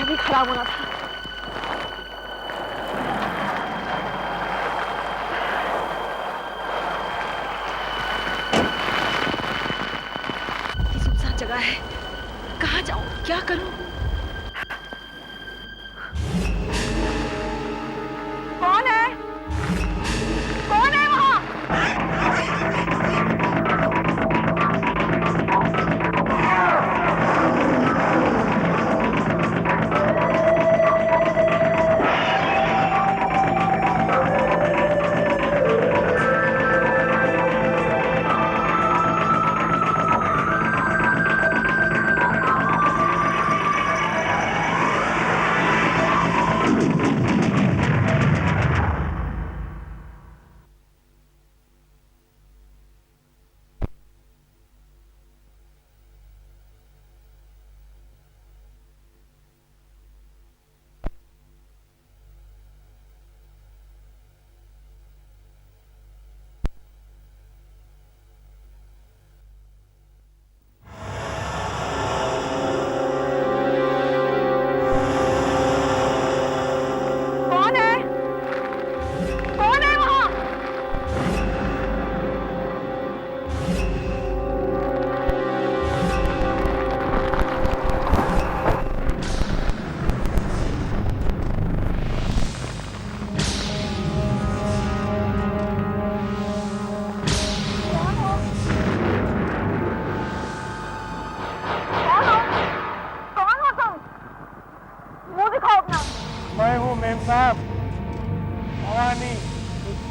भी खराब होना था। ये सुनसान जगह है, कहाँ जाऊं, क्या करूं? कौन है? कौन है वहां?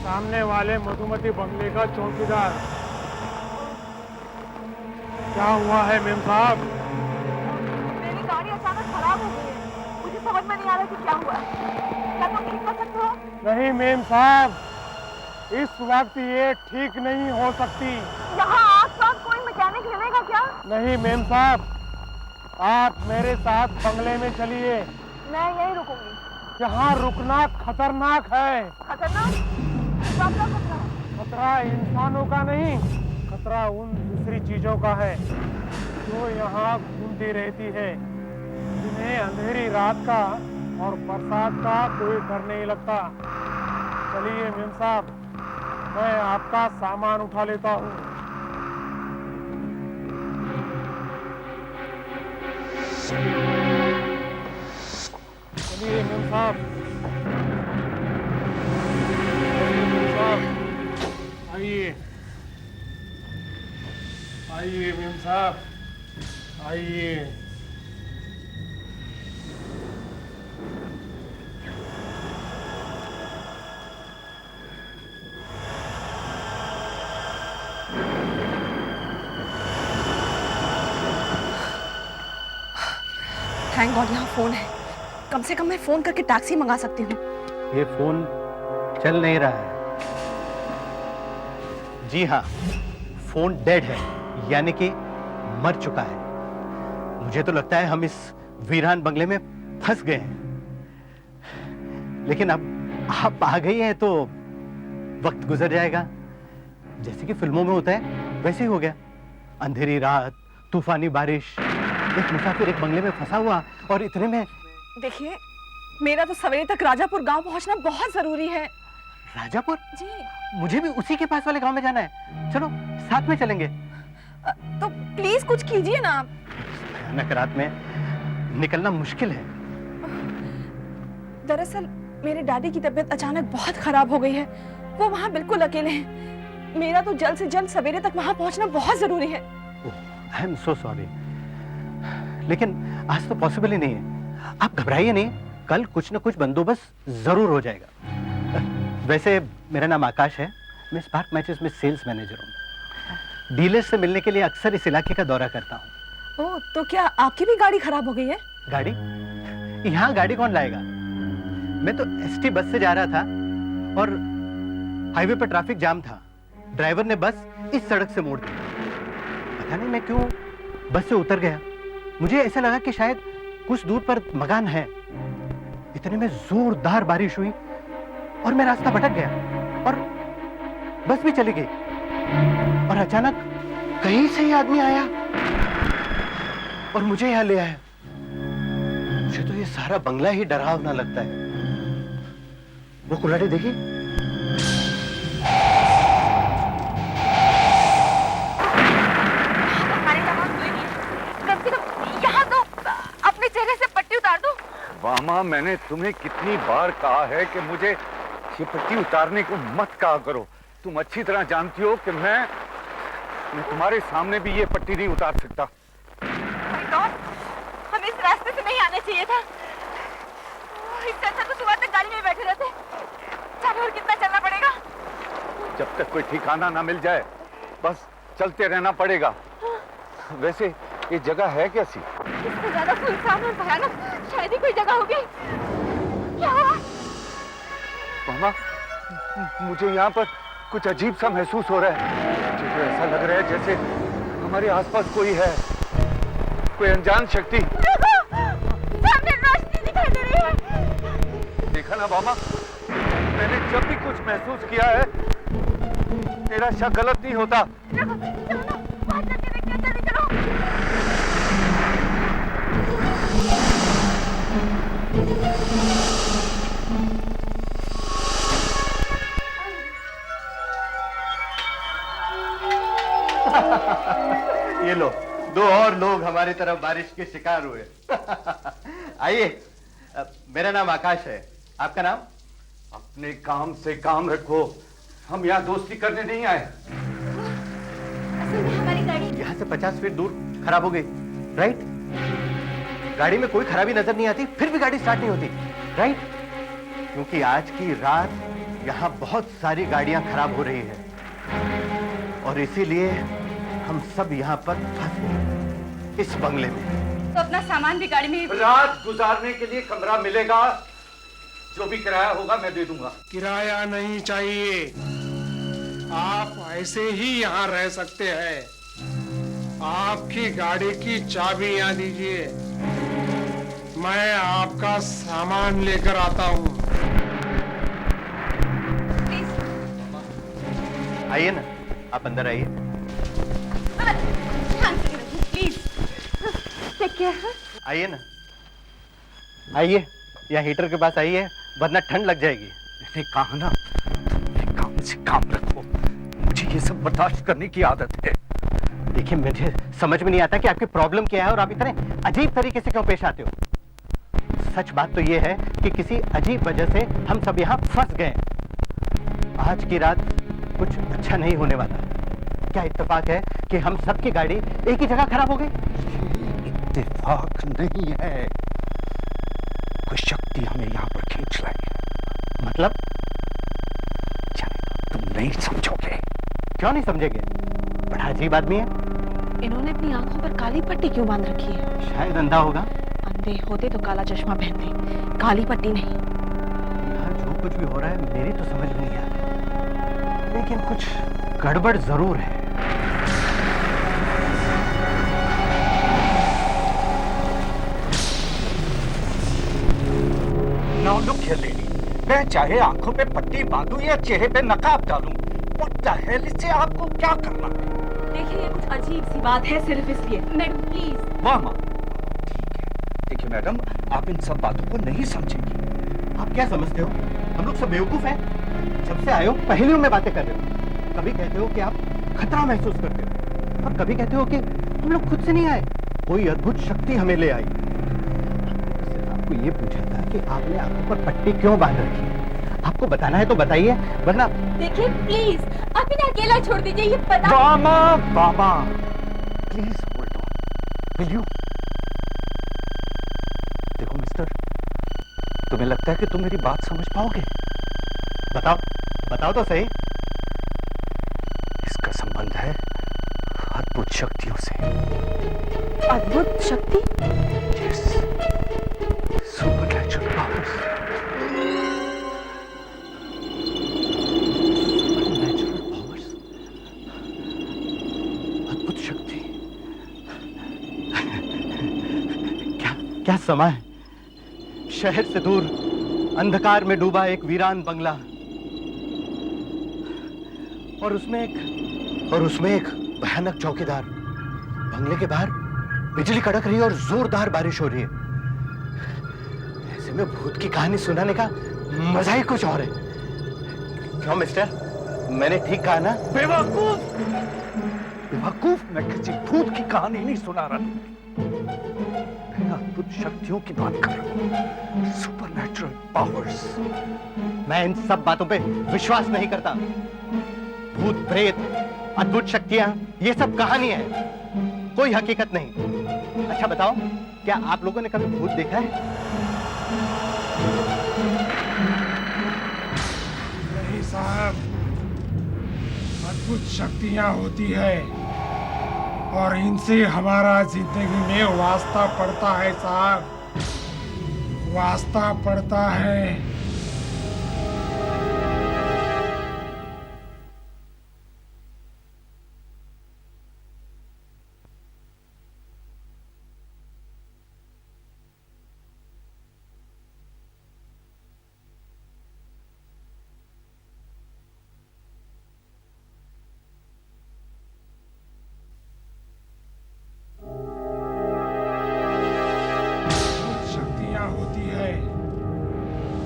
सामने वाले मधुमती बंगले का चौकीदार। क्या हुआ है मेम साहब? मेरी गाड़ी अचानक खराब हो गई है, मुझे समझ में नहीं आ रहा कि क्या हुआ। क्या तुम ठीक कर सकते हो? नहीं मेम साहब, इस वक्त ये ठीक नहीं हो सकती। यहाँ आस-पास कोई मैकेनिक मिलेगा क्या? नहीं मेम साहब, आप मेरे साथ बंगले में चलिए। मैं यहीं रुकूंगी। यहाँ रुकना खतरनाक है। खतरनाक? क्या खतरा? खतरा इंसानों का नहीं, खतरा उन दूसरी चीजों का है जो यहाँ घूमती रहती है, जिन्हें अंधेरी रात का और बरसात का कोई डर नहीं लगता। चलिए मेम साहब, मैं आपका सामान उठा लेता हूँ। चलिए मेम साहब, आइए आइए मेम साहब, आइए। थैंक गॉड यहाँ फोन है, कम से कम मैं फोन करके टैक्सी मंगा सकती हूँ। ये फोन चल नहीं रहा है। जी हाँ, फोन डेड है, यानी कि मर चुका है। मुझे तो लगता है हम इस वीरान बंगले में फंस गए हैं। लेकिन अब आप आ गई हैं तो वक्त गुजर जाएगा। जैसे कि फिल्मों में होता है वैसे ही हो गया। अंधेरी रात, तूफानी बारिश, एक मुसाफिर एक बंगले में फंसा हुआ, और इतने में। देखिए, मेरा तो सवेरे तक राजापुर गांव पहुंचना बहुत जरूरी है। राजापुर? जी। मुझे भी उसी के पास वाले गांव में जाना है। चलो साथ में चलेंगे। तो प्लीज कुछ कीजिए ना। भयानक रात में निकलना मुश्किल है। दरअसल मेरे डैडी की तबीयत अचानक बहुत खराब हो गई है, वो वहाँ बिल्कुल अकेले हैं। मेरा तो जल्द से जल्द सवेरे तक वहाँ पहुँचना बहुत जरूरी है। आई एम सो सॉरी, लेकिन आज तो पॉसिबल ही नहीं है। आप घबराइए नहीं, कल कुछ न कुछ बंदोबस्त जरूर हो जाएगा। वैसे मेरा नाम आकाश है, मैं स्पार्क मैचेस में सेल्स मैनेजर हूँ। डीलर्स से मिलने के लिए अक्सर इस इलाके का दौरा करता हूँ। ओह, तो क्या आपकी भी गाड़ी खराब हो गई है? गाड़ी? यहाँ गाड़ी कौन लाएगा? मैं तो एसटी बस से जा रहा था और हाईवे पर ट्रैफिक जाम था। ड्राइवर ने बस इस सड़क से मोड़ दी। पता नहीं मैं क्यों बस से उतर गया। मुझे ऐसा लगा कि शायद कुछ दूर पर मकान है। इतने में जोरदार बारिश हुई और मैं रास्ता भटक गया और बस भी चली गई। और अचानक कहीं से ही आदमी आया और मुझे यहां ले आया। मुझे तो ये सारा बंगला ही डरावना लगता है। वो कुल्हाड़ी देखी? यहाँ तो अपने चेहरे से पट्टी उतार दो। वामा, मैंने तुम्हें कितनी बार कहा है कि मुझे ये पट्टी उतारने को मत कहा करो। तुम अच्छी तरह जानती हो कि मैं तुम्हारे सामने भी ये पट्टी नहीं उतार सकता। हम इस रास्ते से नहीं आने चाहिए था। इससे अच्छा तो सुबह तक गाड़ी में बैठे रहते। जाने और कितना चलना पड़ेगा? जब तक कोई ठिकाना ना मिल जाए बस चलते रहना पड़ेगा। वैसे ये जगह है कैसी? इससे ज्यादा सुनसान और भयानक शायद ही कोई जगह होगी। क्या हुआ? मामा, मुझे यहाँ पर कुछ अजीब सा महसूस हो रहा है। मुझे तो ऐसा लग रहा है जैसे हमारे आसपास कोई है, कोई अनजान शक्ति। सामने रोशनी दिखाई दे रही है। देखा ना मामा, मैंने जब भी कुछ महसूस किया है मेरा शक गलत नहीं होता। चलो ना, बाहर चलके देखते हैं, जल्दी चलो। ये लो, दो और लोग हमारी तरफ बारिश के शिकार हुए। आइए, मेरा नाम आकाश है। आपका नाम? अपने काम से काम रखो, हम यहाँ दोस्ती करने नहीं आए। असल में हमारी गाड़ी यहाँ से 50 फीट दूर खराब हो गई, राइट? गाड़ी में कोई खराबी नजर नहीं आती, फिर भी गाड़ी स्टार्ट नहीं होती, राइट? क्योंकि आज की रात यहाँ बहुत सारी गाड़ियां खराब हो रही है और इसीलिए हम सब यहाँ पर फंस गए इस बंगले में। तो अपना सामान भी गाड़ी में। रात गुजारने के लिए कमरा मिलेगा, जो भी किराया होगा मैं दे दूंगा। किराया नहीं चाहिए, आप ऐसे ही यहाँ रह सकते हैं। आपकी गाड़ी की चाबी यहाँ दीजिए, मैं आपका सामान लेकर आता हूँ। आइए ना, आप अंदर आइए। Please take care. आइए ना, आइए, यहाँ हीटर के पास आइए, वरना ठंड लग जाएगी। मैंने कहा ना, काम से काम रखो, मुझे ये सब बर्दाश्त करने की आदत है। देखिए, मुझे समझ में नहीं आता कि आपकी प्रॉब्लम क्या है और आप इतने अजीब तरीके से क्यों पेश आते हो। सच बात तो ये है कि किसी अजीब वजह से हम सब यहाँ फंस गए। आज की रात कुछ अच्छा नहीं होने वाला। क्या इत्तेफाक है कि हम सबकी गाड़ी एक ही जगह खराब हो गई? इत्तेफाक नहीं है, कोई शक्ति हमें यहाँ पर खींच लाई है। मतलब? जाने दो, तुम नहीं समझोगे। क्यों नहीं समझेंगे? बड़ा अजीब आदमी है। इन्होंने अपनी आंखों पर काली पट्टी क्यों बांध रखी है? शायद अंधा होगा। अंधे होते तो काला चश्मा पहनते, काली पट्टी नहीं। यहाँ जो कुछ भी हो रहा है मेरी तो समझ में नहीं आ रहा, लेकिन कुछ गड़बड़ जरूर है। Now look here, lady. मैं चाहे आंखों पे पट्टी बांधूं या चेहरे पे नकाब डालूं, what the hell, इससे आपको क्या करना है? देखिए, ये कुछ अजीब सी बात है, सिर्फ इसलिए। Madam please. मामा, ठीक है। देखिए मैडम, आप इन सब बातों को नहीं समझेंगी। आप क्या समझते हो? हम लोग सब बेवकूफ हैं। जब से आए हो पहेलियों में बातें कर रहे हो। कभी कहते हो कि आप खतरा महसूस करते हो और कभी कहते हो कि हम लोग खुद से नहीं आए, कोई अद्भुत शक्ति हमें ले आई। तो सिर्फ आपको ये पूछा था कि आपने आंखों पर पट्टी क्यों बांध रखी है। आपको बताना है तो बताइए, वरना। देखिए प्लीज, आप इन्हें अकेला छोड़ दीजिए, ये पता। मामा, मामा, please hold on, will you? देखो मिस्टर, तुम्हें लगता है कि तुम मेरी बात समझ पाओगे? बताओ, बताओ तो सही। इसका संबंध है अद्भुत शक्तियों से। अद्भुत शक्ति? Yes, supernatural powers. Supernatural powers. अद्भुत शक्ति। क्या समा है? शहर से दूर अंधकार में डूबा एक वीरान बंगला और उसमें एक भयानक चौकीदार। बंगले के बाहर बिजली कड़क रही है और जोरदार बारिश हो रही है। में भूत की कहानी सुनाने का मजा ही कुछ और है। क्यों मिस्टर, मैंने ठीक कहा ना? बेवकूफ, बेवकूफ, मैं किसी भूत की कहानी नहीं सुना रहा, मैं अद्भुत शक्तियों की बात कर रहा हूँ, सुपरनैचुरल पावर्स। मैं इन सब बातों पे विश्वास नहीं करता। भूत प्रेत, अद्भुत शक्तियां, ये सब कहानी है, कोई हकीकत नहीं। अच्छा बताओ, क्या आप लोगों ने कभी भूत देखा है? नहीं साहब, अद्भुत शक्तियां होती है और इनसे हमारा जिंदगी में वास्ता पड़ता है साहब, वास्ता पड़ता है।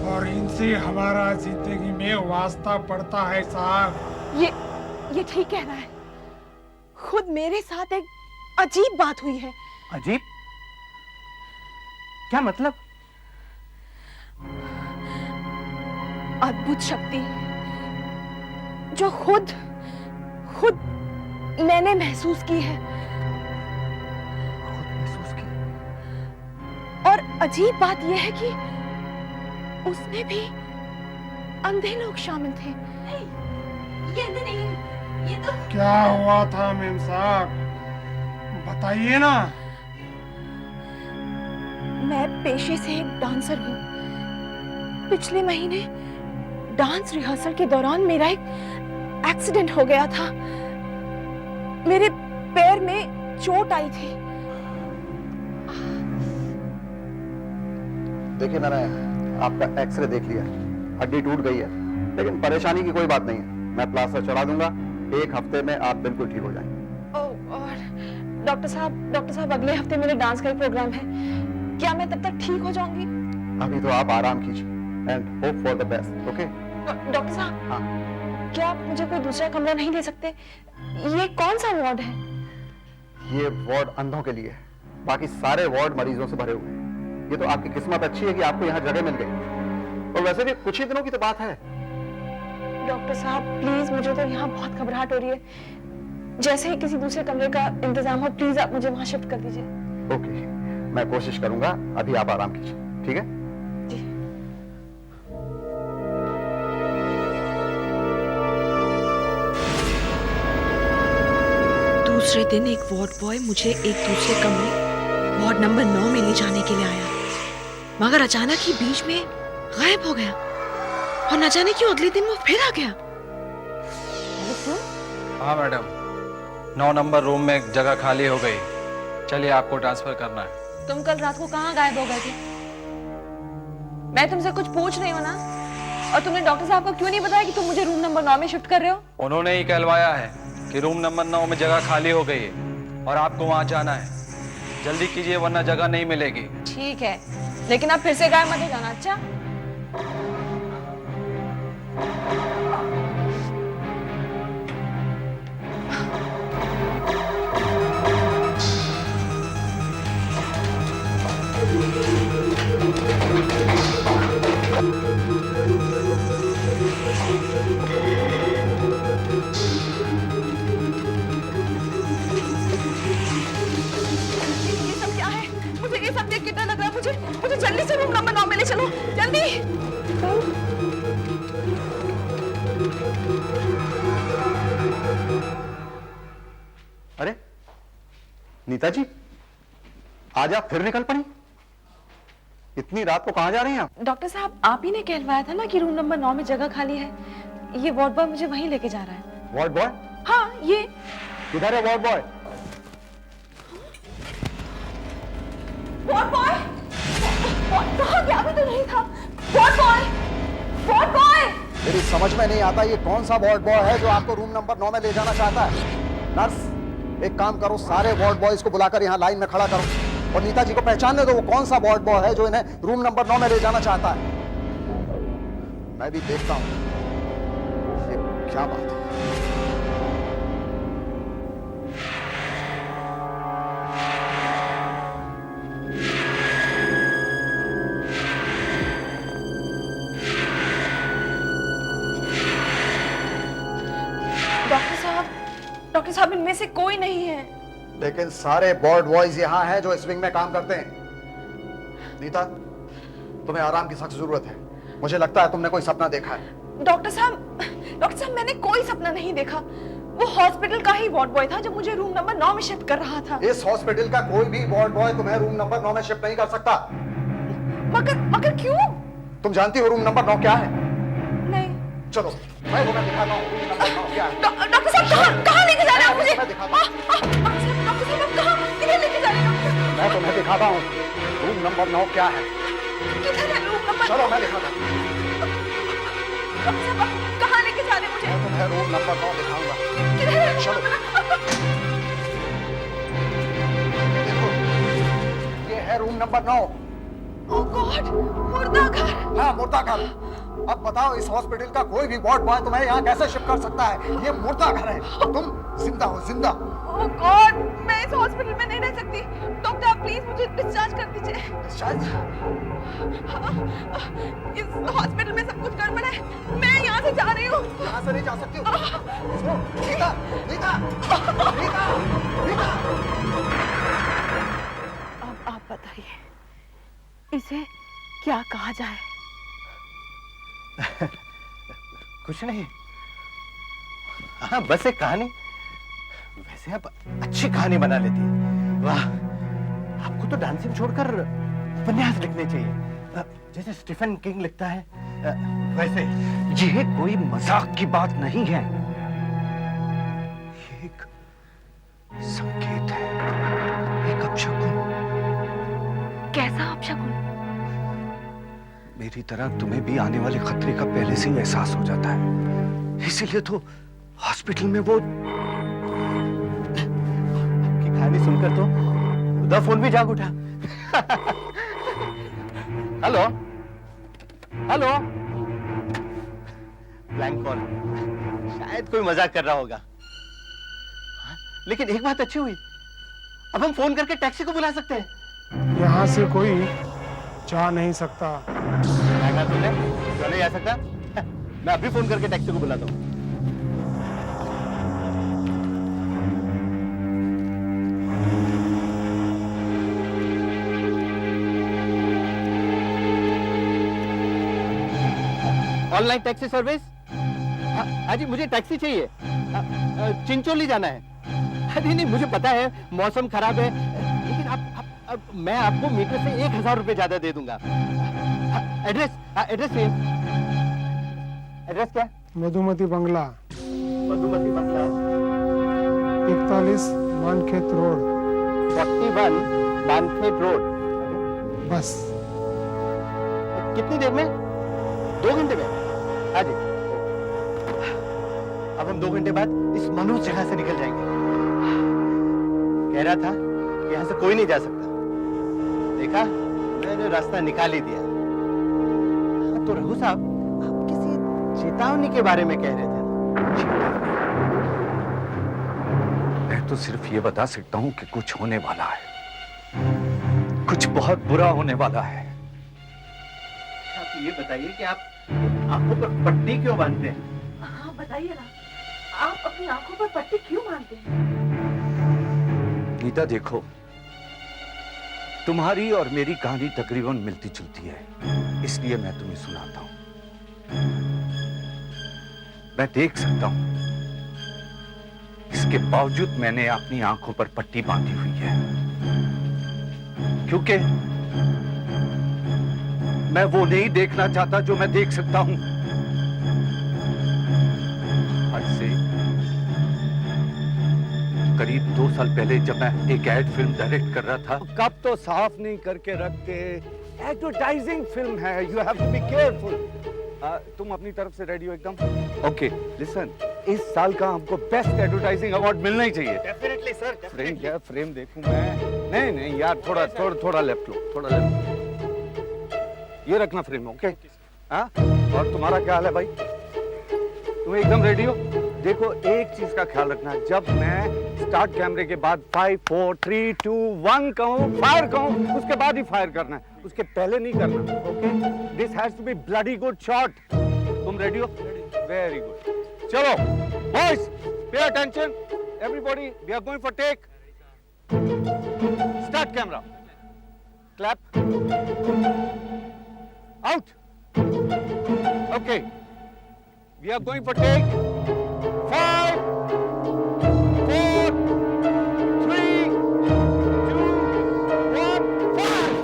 और इनसे हमारा जिंदगी में वास्ता पड़ता है साहब। ये ठीक कह रहा है। खुद मेरे साथ एक अजीब बात हुई है। अजीब? क्या मतलब? अद्भुत शक्ति जो खुद मैंने महसूस की है। खुद महसूस की? और अजीब बात यह है कि उसमें भी अंधे लोग शामिल थे। ये अंधे नहीं, ये तो क्या हुआ था मेम साहब, बताइए ना। मैं पेशे से एक डांसर हूँ। पिछले महीने डांस रिहर्सल के दौरान मेरा एक एक्सीडेंट हो गया था। मेरे पैर में चोट आई थी। देखिए मैंने आपका एक्सरे देख लिया, हड्डी टूट गई है, लेकिन परेशानी की कोई बात नहीं है। मैं प्लास्टर चढ़ा दूंगा, 1 हफ्ते में आप बिल्कुल ठीक हो जाएंगे। और डॉक्टर साहब अगले हफ्ते मेरे डांस का एक प्रोग्राम है। क्या मैं तब तक ठीक हो जाऊंगी? अभी तो आप आराम कीजिए and hope for the best. Okay doctor साहब, हाँ, क्या आप मुझे कोई दूसरा कमरा नहीं दे सकते? ये कौन सा वार्ड है? ये वार्ड अंधों के लिए है, बाकी सारे वार्ड मरीजों से भरे हुए हैं। ये तो आपकी किस्मत अच्छी है कि आपको यहाँ जगह मिल गई, और वैसे भी कुछ ही दिनों की तो बात है। डॉक्टर साहब प्लीज, मुझे तो यहाँ बहुत घबराहट हो रही है। जैसे ही किसी दूसरे कमरे का इंतजाम हो, प्लीज आप मुझे वहां शिफ्ट कर दीजिए। ओके, मैं कोशिश करूंगा। अभी आप आराम कीजिए, ठीक है? जी। दूसरे दिन एक वार्ड बॉय मुझे एक दूसरे कमरे वार्ड नंबर 9 में ले जाने के लिए आया, मगर अचानक ही बीच में गायब हो गया और न जाने क्यों अगले दिन वो फिर आ गया। हाँ मैडम, 9 नंबर रूम में एक जगह खाली हो गई। चलिए, आपको ट्रांसफर करना है। तुम कल रात को कहाँ गायब हो गए थे? मैं तुमसे कुछ पूछ रही हूँ ना, और तुमने डॉक्टर साहब को क्यों नहीं बताया कि तुम मुझे रूम नंबर 9 में शिफ्ट कर रहे हो? उन्होंने ही कहलवाया है कि रूम नंबर 9 में जगह खाली हो गई है और आपको वहां जाना है। जल्दी कीजिए वरना जगह नहीं मिलेगी। ठीक है, लेकिन आप फिर से गायब मत हो जाना। अच्छा? ये सब देख के डर लग रहा है मुझे जल्दी से रूम नंबर 9 में ले चलो, जल्दी। अरे नीता जी, आज आप फिर निकल पड़ी? इतनी रात को कहाँ जा रही हैं आप? डॉक्टर साहब, आप ही ने कहलवाया था ना कि रूम नंबर 9 में जगह खाली है। ये वार्ड बॉय मुझे वहीं लेके जा रहा है। Ward boy? हाँ, ये किधर है वार्ड बॉय? वार्ड बॉय कहाँ गया? अभी तो नहीं था। वार्ड बॉय मेरी समझ में नहीं आता ये कौन सा वार्ड बॉय है जो आपको रूम नंबर 9 में ले जाना चाहता है। नर्स, एक काम करो, सारे वार्ड बॉयज को बुलाकर यहाँ लाइन में खड़ा करो। और नीता जी को पहचानने दो, वो कौन सा वार्ड बॉय है जो इन्हें रूम नंबर 9 में ले जाना चाहता है। मैं भी देखता हूं ये क्या बात है। डॉक्टर साहब इनमें से कोई नहीं है। लेकिन सारे वार्ड बॉयज यहाँ हैं जो इस विंग में काम करते हैं। नीता, तुम्हें आराम की सख्त जरूरत है। मुझे लगता है तुमने कोई सपना देखा है। डॉक्टर साहब मैंने कोई सपना नहीं देखा। वो हॉस्पिटल का ही वार्ड बॉय था जो मुझे रूम नंबर 9 में शिफ्ट कर रहा था। इस हॉस्पिटल का कोई भी वार्ड बॉय तुम्हें रूम नंबर 9 में शिफ्ट नहीं कर सकता। मगर क्यों? तुम जानती हो रूम नंबर 9 क्या है? नहीं। चलो मैं तुम्हें दिखाता हूँ रूम नंबर 9 क्या है। डॉक्टर साहब कहाँ लेके जा रहे हैं मुझे? मैं दिखाता हूँ। डॉक्टर साहब आप कहाँ किधर लेके जा रहे हैं? मैं तुम्हें दिखाता हूँ रूम नंबर 9 क्या है। किधर है रूम नंबर? चलो मैं दिखाता हूँ। डॉक्टर साहब आप कहाँ लेके जा रहे हैं मुझे? मैं तुम्हें रूम नंबर 9 दिखाऊंगा। किधर है? चलो। देखो ये है रूम नंबर 9। ओह गॉड, मुर्दा घर। हाँ, मुर्दा घर। अब बताओ इस हॉस्पिटल का कोई भी वार्ड बॉय तुम्हें यहाँ कैसे शिफ्ट कर सकता है? ये मुर्दा घर है। तुम जिंदा हो, जिंदा। ओह गॉड, मैं इस हॉस्पिटल में नहीं रह सकती। डॉक्टर आप प्लीज मुझे डिस्चार्ज कर दीजिए। डिस्चार्ज? इस हॉस्पिटल में सब कुछ गड़बड़ है। मैं यहाँ से जा रही हूँ। यहाँ से नहीं जा सकती हो। सुनो, नीता, नीता, नीता, नीता। अब आप बताइए इसे क्या कहा जाए? कुछ नहीं, हाँ बस एक कहानी। वैसे आप अच्छी कहानी बना लेती है। वाह, आपको तो डांसिंग छोड़कर उपन्यास लिखने चाहिए, जैसे स्टीफन किंग लिखता है वैसे। ये कोई मजाक की बात नहीं है, ये एक संकेत है, एक अपशकुन। कैसा अपशकुन? मेरी तरह तुम्हें भी आने वाले खतरे का पहले से ही एहसास हो जाता है, इसीलिए तो हॉस्पिटल में वो। आपकी कहानी सुनकर तो उधर फोन भी जाग उठा। Hello hello, blank call. शायद कोई मजाक कर रहा होगा। हाँ? लेकिन एक बात अच्छी हुई, अब हम फोन करके टैक्सी को बुला सकते हैं। यहाँ से कोई जा नहीं सकता। क्या कहा तुमने? क्यों नहीं आ सकता? मैं अभी फोन करके टैक्सी को बुलाता हूँ। Online taxi service? हाँ जी, मुझे टैक्सी चाहिए। चिंचोली जाना है। अरे नहीं, मुझे पता है मौसम खराब है, लेकिन मैं आपको मीटर से 1000 रुपए ज्यादा दे दूंगा। एड्रेस एड्रेस एड्रेस क्या? मधुमती बंगला, मधुमती बंगला, 41 मानखेत रोड। 41 मानखेत रोड। बस कितनी देर में? 2 घंटे में? हाँ जी। अब हम 2 घंटे बाद इस मनोज जगह से निकल जाएंगे। कह रहा था कि यहाँ से कोई नहीं जा सकता। देखा, मैंने रास्ता निकाल ही दिया। तो रघु साहब, आप किसी चेतावनी के बारे में कह रहे थे ना? मैं तो सिर्फ ये बता सकता हूं कि कुछ होने वाला है, कुछ बहुत बुरा होने वाला है। आप ये बताइए कि आप आंखों पर पट्टी क्यों बांधते हैं? हाँ बताइए ना, आप अपनी आंखों पर पट्टी क्यों बांधते हैं? नीता देखो, तुम्हारी और मेरी कहानी तकरीबन मिलती जुलती है, इसलिए मैं तुम्हें सुनाता हूं। मैं देख सकता हूं, इसके बावजूद मैंने अपनी आंखों पर पट्टी बांधी हुई है, क्योंकि मैं वो नहीं देखना चाहता जो मैं देख सकता हूं। आज से करीब 2 साल पहले जब मैं एक एड फिल्म डायरेक्ट कर रहा था, कब तो साफ नहीं करके रखते, एडवर्टाइजिंग फिल्म है, you have to be careful. तुम अपनी तरफ से रेडी हो एकदम? ओके लिसन, इस साल का हमको बेस्ट एडवर्टाइजिंग अवार्ड मिलना ही चाहिए। डेफिनेटली सर, फ्रेम क्या फ्रेम देखूं मैं? नहीं नहीं यार, थोड़ा लेफ्ट लो, थोड़ा लेफ्ट। ये रखना फ्रेम, ओके? हाँ, और तुम्हारा क्या हाल है भाई? तुम एकदम रेडी हो? देखो एक चीज का ख्याल रखना, जब मैं स्टार्ट कैमरे के बाद 5 4 3 2 1 कहूं, फायर कहूं, उसके बाद ही फायर करना है, उसके पहले नहीं करना, okay? This has to be bloody good shot. तुम रेडी हो? Very good. चलो boys, pay attention everybody, we are going for take. Start camera, clap, out. Okay, we are going for take 5 4 3 2 1 fire.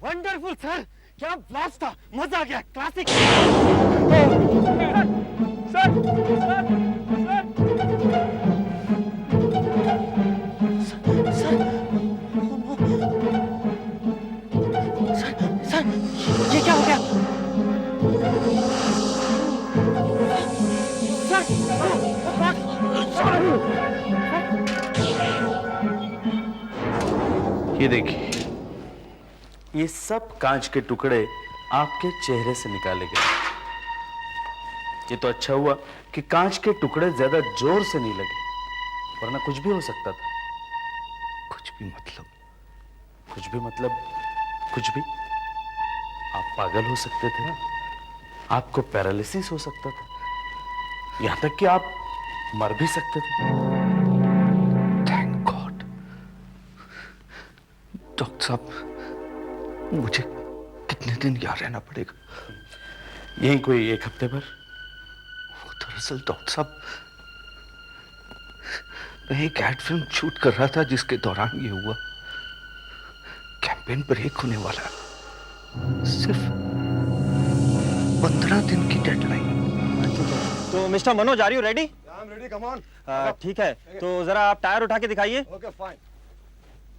Wonderful sir, क्या blast था, मजा आ गया, classic. Sir, ये क्या हो गया? ये देखिए, ये सब कांच के टुकड़े आपके चेहरे से निकाले गए। ये तो अच्छा हुआ कि कांच के टुकड़े ज्यादा जोर से नहीं लगे, वरना कुछ भी हो सकता था। कुछ भी मतलब कुछ भी। आप पागल हो सकते थे ना, आपको पैरालिसिस हो सकता था, यहां तक कि आप मर भी सकते थे। Thank God. डॉक्टर साहब, मुझे कितने दिन यहाँ रहना पड़ेगा? यहीं कोई 1 हफ्ते भर। वो दरअसल डॉक्टर साहब, मैं एक एड फिल्म शूट कर रहा था जिसके दौरान ये हुआ। कैंपेन ब्रेक होने वाला है, सिर्फ 15 दिन की डेडलाइन। तो mister Manoj, are you ready? I am ready, come on. ठीक है, तो जरा आप टायर उठा के दिखाइए। Okay fine.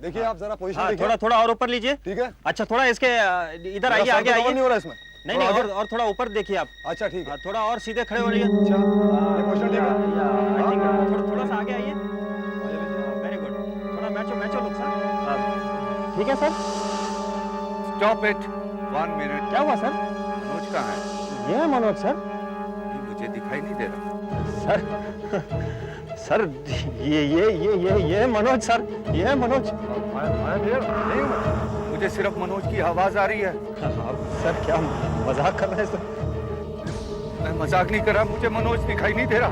देखिए आप जरा पोजीशन देखिए। थोड़ा थोड़ा और ऊपर लीजिए। ठीक है। अच्छा, थोड़ा इसके इधर आइए, आगे आइए। नहीं हो रहा इसमें। नहीं नहीं, और थोड़ा ऊपर देखिए आप। अच्छा ठीक है। थोड़ा और सीधे खड़े हो रहिए। अच्छा, ये पोजीशन ठीक है। थोड़ा सा आगे आइए। Very good. थोड़ा मैचो लुक सर। ठीक है सर। Stop it, 1 minute. क्या हुआ सर? मनोज कहाँ है? ये है मनोज सर। मुझे दिखाई नहीं दे रहा। सर ये मनोज सर, ये है मनोज। नहीं, मुझे सिर्फ मनोज की आवाज आ रही है। आप सर क्या मजाक कर रहे हैं सर? मैं मजाक नहीं कर रहा, मुझे मनोज दिखाई नहीं दे रहा।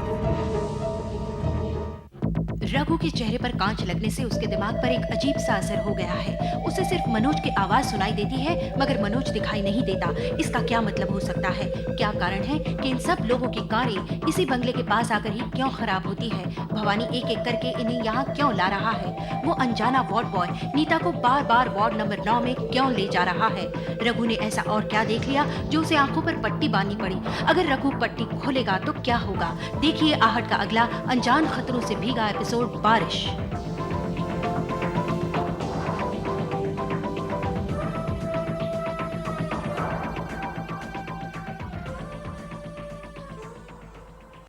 रघु के चेहरे पर कांच लगने से उसके दिमाग पर एक अजीब सा असर हो गया है। उसे सिर्फ मनोज की आवाज सुनाई देती है, मगर मनोज दिखाई नहीं देता। इसका क्या मतलब हो सकता है? क्या कारण है कि इन सब लोगों की कारें इसी बंगले के पास आकर ही क्यों खराब होती है? भवानी एक एक करके इन्हें यहाँ क्यों ला रहा है? वो अनजाना वार्ड बॉय नीता को बार बार वार्ड नंबर 9 में क्यों ले जा रहा है? रघु ने ऐसा और क्या देख लिया जो उसे आंखों पर पट्टी बांधनी पड़ी? अगर रघु पट्टी खोलेगा तो क्या होगा? देखिए आहट का अगला अनजान खतरों से भीगा एपिसोड बारिश।